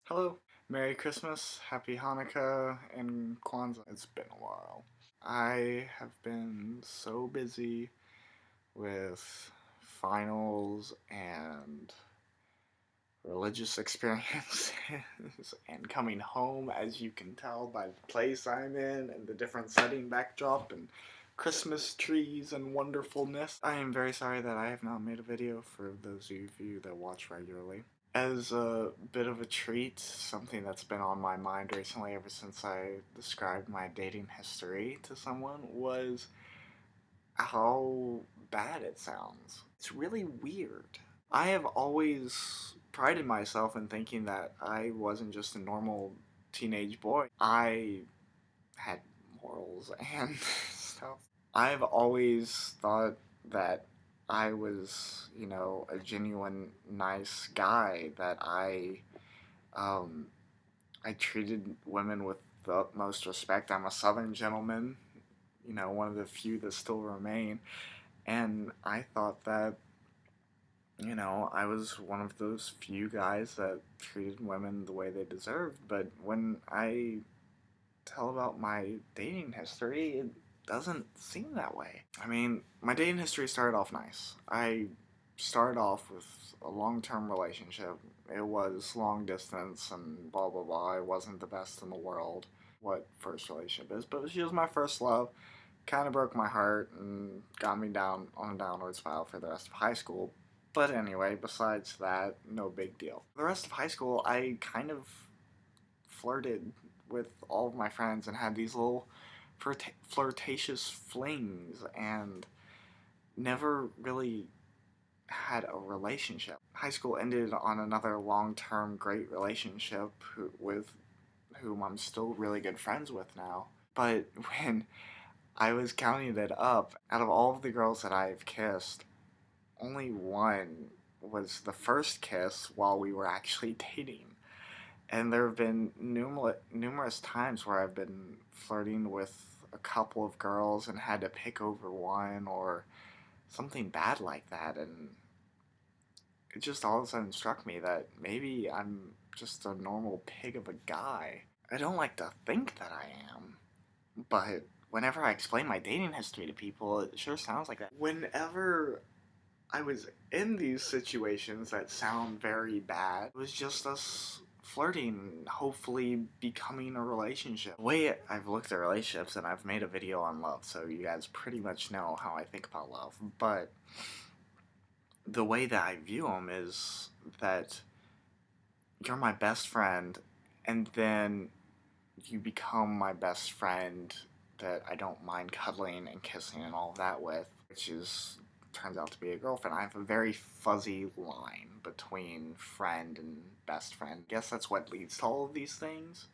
Hello, Merry Christmas, Happy Hanukkah, and Kwanzaa. It's been a while. I have been so busy with finals and religious experiences and coming home, as you can tell by the place I'm in and the different setting backdrop and Christmas trees and wonderfulness. I am very sorry that I have not made a video for those of you that watch regularly. As a bit of a treat, something that's been on my mind recently ever since I described my dating history to someone was how bad it sounds. It's really weird. I have always prided myself in thinking that I wasn't just a normal teenage boy. I had morals and stuff. I've always thought that I was, a genuine nice guy, that um, I treated women with the utmost respect. I'm a Southern gentleman, one of the few that still remain. And I thought that, I was one of those few guys that treated women the way they deserved. But when I tell about my dating history, it doesn't seem that way. I mean, my dating history started off nice. I started off with a long-term relationship. It was long distance and blah blah blah. It wasn't the best in the world, what first relationship is, but she was my first love. Kind of broke my heart and got me down on a downward spiral for the rest of high school. But anyway, besides that, no big deal. The rest of high school, I kind of flirted with all of my friends and had these little flirtatious flings and never really had a relationship. High school ended on another long-term great relationship with whom I'm still really good friends with now. But when I was counting it up, out of all of the girls that I've kissed, only one was the first kiss while we were actually dating. And there have been numerous times where I've been flirting with a couple of girls and had to pick over one or something bad like that. And it just all of a sudden struck me that maybe I'm just a normal pig of a guy. I don't like to think that I am, but whenever I explain my dating history to people, it sure sounds like that. Whenever I was in these situations that sound very bad, it was just us flirting, hopefully becoming a relationship. The way I've looked at relationships, and I've made a video on love, so you guys pretty much know how I think about love, but the way that I view them is that you're my best friend, and then you become my best friend that I don't mind cuddling and kissing and all of that with, which is turns out to be a girlfriend. I have a very fuzzy line between friend and best friend. I guess that's what leads to all of these things.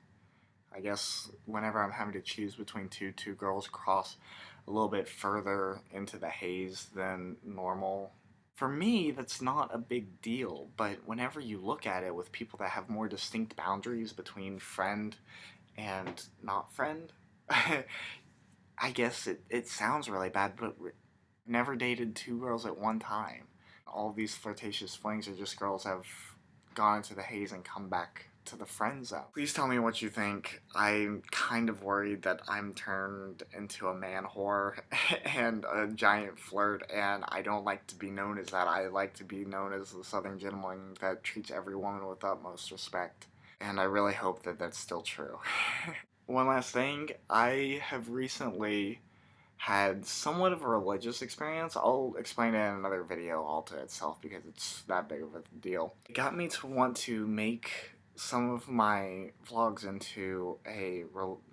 I guess whenever I'm having to choose between two girls cross a little bit further into the haze than normal. For me, that's not a big deal, but whenever you look at it with people that have more distinct boundaries between friend and not friend, I guess it sounds really bad, but never dated two girls at one time. All these flirtatious flings are just girls have gone into the haze and come back to the friend zone. Please tell me what you think. I'm kind of worried that I'm turned into a man whore and a giant flirt, and I don't like to be known as that. I like to be known as the Southern gentleman that treats every woman with utmost respect. And I really hope that that's still true. One last thing, I have recently had somewhat of a religious experience. I'll explain it in another video all to itself because it's that big of a deal. It got me to want to make some of my vlogs into a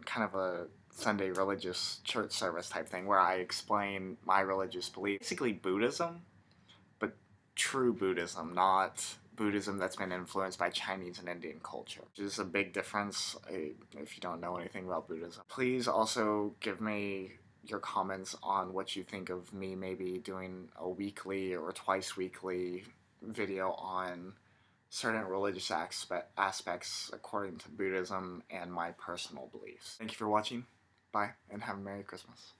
kind of a Sunday religious church service type thing where I explain my religious belief. Basically Buddhism, but true Buddhism, not Buddhism that's been influenced by Chinese and Indian culture, which is a big difference if you don't know anything about Buddhism. Please also give me your comments on what you think of me maybe doing a weekly or twice weekly video on certain religious aspects according to Buddhism and my personal beliefs. Thank you for watching. Bye, and have a Merry Christmas.